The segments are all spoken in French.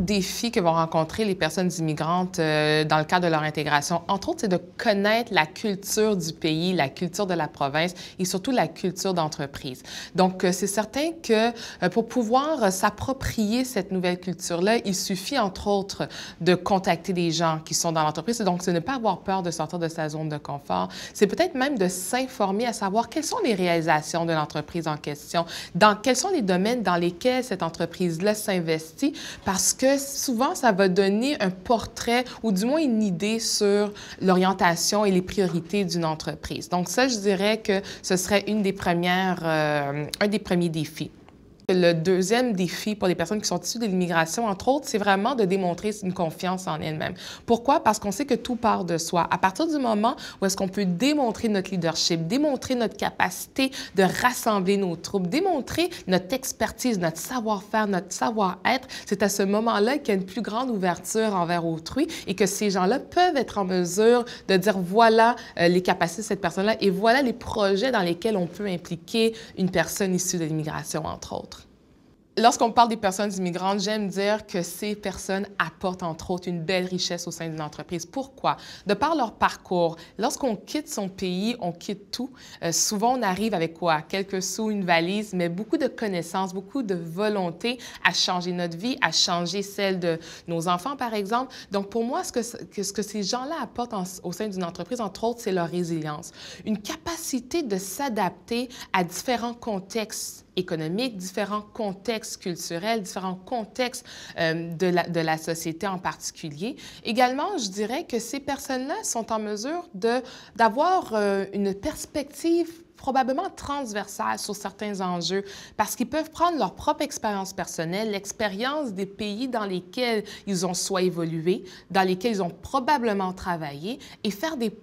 défis que vont rencontrer les personnes immigrantes dans le cadre de leur intégration, entre autres, c'est de connaître la culture du pays, la culture de la province et surtout la culture d'entreprise. Donc, c'est certain que pour pouvoir s'approprier cette nouvelle culture-là, il suffit, entre autres, de contacter des gens qui sont dans l'entreprise. Donc, c'est ne pas avoir peur de sortir de sa zone de confort. C'est peut-être même de s'informer à savoir quelles sont les réalisations de l'entreprise en question, quels sont les domaines dans lesquels cette entreprise-là s'investit, parce que souvent, ça va donner un portrait ou du moins une idée sur l'orientation et les priorités d'une entreprise. Donc ça, je dirais que ce serait un des premiers défis. Le deuxième défi pour les personnes qui sont issues de l'immigration, entre autres, c'est vraiment de démontrer une confiance en elles-mêmes. Pourquoi? Parce qu'on sait que tout part de soi. À partir du moment où est-ce qu'on peut démontrer notre leadership, démontrer notre capacité de rassembler nos troupes, démontrer notre expertise, notre savoir-faire, notre savoir-être, c'est à ce moment-là qu'il y a une plus grande ouverture envers autrui et que ces gens-là peuvent être en mesure de dire voilà les capacités de cette personne-là et voilà les projets dans lesquels on peut impliquer une personne issue de l'immigration, entre autres. Lorsqu'on parle des personnes immigrantes, j'aime dire que ces personnes apportent, entre autres, une belle richesse au sein d'une entreprise. Pourquoi? De par leur parcours, lorsqu'on quitte son pays, on quitte tout. Souvent, on arrive avec quoi? Quelques sous, une valise, mais beaucoup de connaissances, beaucoup de volonté à changer notre vie, à changer celle de nos enfants, par exemple. Donc, pour moi, ce que ces gens-là apportent au sein d'une entreprise, entre autres, c'est leur résilience. Une capacité de s'adapter à différents contextes économiques, différents contextes culturels, différents contextes de la société en particulier. Également, je dirais que ces personnes-là sont en mesure d'avoir une perspective probablement transversale sur certains enjeux parce qu'ils peuvent prendre leur propre expérience personnelle, l'expérience des pays dans lesquels ils ont soit évolué, dans lesquels ils ont probablement travaillé et faire des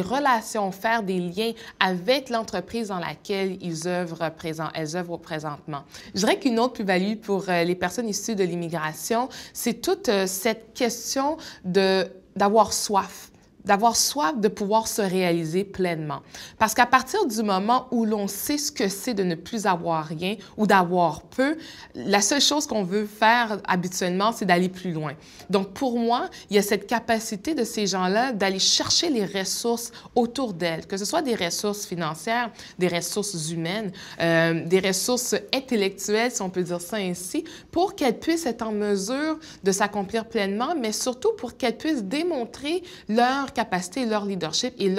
relations, faire des liens avec l'entreprise dans laquelle elles œuvrent présentement. Je dirais qu'une autre plus-value pour les personnes issues de l'immigration, c'est toute cette question d'avoir soif de pouvoir se réaliser pleinement. Parce qu'à partir du moment où l'on sait ce que c'est de ne plus avoir rien ou d'avoir peu, la seule chose qu'on veut faire habituellement, c'est d'aller plus loin. Donc, pour moi, il y a cette capacité de ces gens-là d'aller chercher les ressources autour d'elles, que ce soit des ressources financières, des ressources humaines, des ressources intellectuelles, si on peut dire ça ainsi, pour qu'elles puissent être en mesure de s'accomplir pleinement, mais surtout pour qu'elles puissent démontrer leur capacité, leur leadership et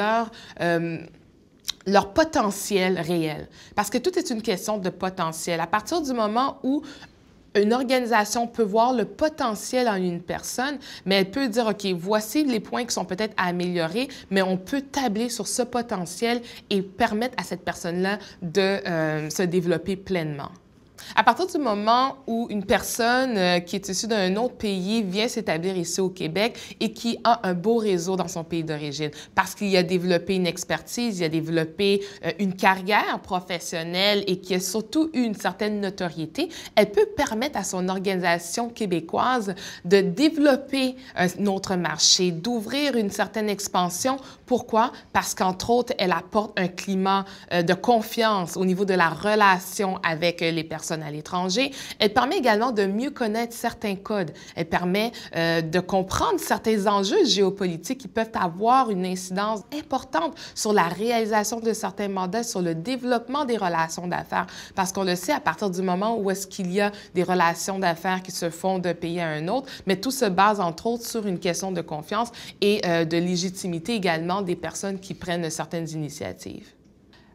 leur potentiel réel. Parce que tout est une question de potentiel. À partir du moment où une organisation peut voir le potentiel en une personne, mais elle peut dire, OK, voici les points qui sont peut-être à améliorer, mais on peut tabler sur ce potentiel et permettre à cette personne-là de se développer pleinement. À partir du moment où une personne qui est issue d'un autre pays vient s'établir ici au Québec et qui a un beau réseau dans son pays d'origine, parce qu'il a développé une expertise, il a développé une carrière professionnelle et qui a surtout eu une certaine notoriété, elle peut permettre à son organisation québécoise de développer un autre marché, d'ouvrir une certaine expansion. Pourquoi? Parce qu'entre autres, elle apporte un climat de confiance au niveau de la relation avec les personnes à l'étranger. Elle permet également de mieux connaître certains codes. Elle permet de comprendre certains enjeux géopolitiques qui peuvent avoir une incidence importante sur la réalisation de certains mandats, sur le développement des relations d'affaires. Parce qu'on le sait, à partir du moment où est-ce qu'il y a des relations d'affaires qui se font d'un pays à un autre, mais tout se base, entre autres, sur une question de confiance et de légitimité également des personnes qui prennent certaines initiatives.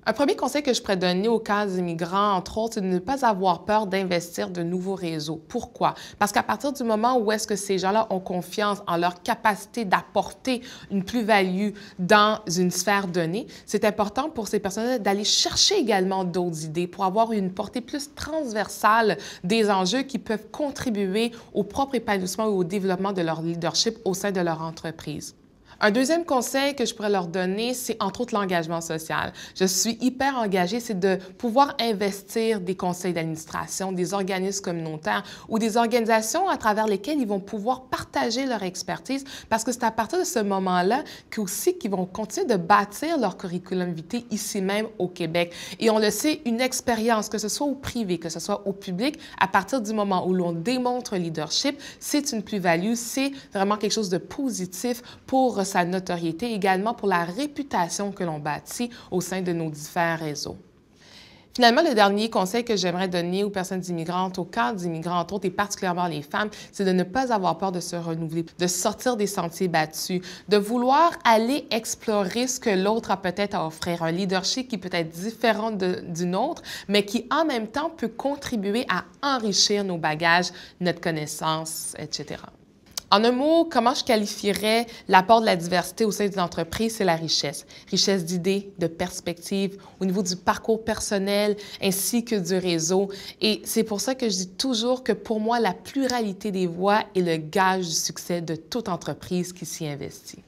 Un premier conseil que je pourrais donner aux cas immigrants, entre autres, c'est de ne pas avoir peur d'investir de nouveaux réseaux. Pourquoi? Parce qu'à partir du moment où est-ce que ces gens-là ont confiance en leur capacité d'apporter une plus-value dans une sphère donnée, c'est important pour ces personnes-là d'aller chercher également d'autres idées pour avoir une portée plus transversale des enjeux qui peuvent contribuer au propre épanouissement ou au développement de leur leadership au sein de leur entreprise. Un deuxième conseil que je pourrais leur donner, c'est entre autres l'engagement social. Je suis hyper engagée, c'est de pouvoir investir des conseils d'administration, des organismes communautaires ou des organisations à travers lesquelles ils vont pouvoir partager leur expertise parce que c'est à partir de ce moment-là qu'ils vont continuer de bâtir leur curriculum vitae ici même au Québec. Et on le sait, une expérience, que ce soit au privé, que ce soit au public, à partir du moment où l'on démontre leadership, c'est une plus-value, c'est vraiment quelque chose de positif pour sa notoriété, également pour la réputation que l'on bâtit au sein de nos différents réseaux. Finalement, le dernier conseil que j'aimerais donner aux personnes immigrantes, aux cadres d'immigrants, entre autres, et particulièrement les femmes, c'est de ne pas avoir peur de se renouveler, de sortir des sentiers battus, de vouloir aller explorer ce que l'autre a peut-être à offrir, un leadership qui peut être différent du nôtre, mais qui en même temps peut contribuer à enrichir nos bagages, notre connaissance, etc. En un mot, comment je qualifierais l'apport de la diversité au sein d'une entreprise? C'est la richesse. Richesse d'idées, de perspectives, au niveau du parcours personnel ainsi que du réseau. Et c'est pour ça que je dis toujours que pour moi, la pluralité des voix est le gage du succès de toute entreprise qui s'y investit.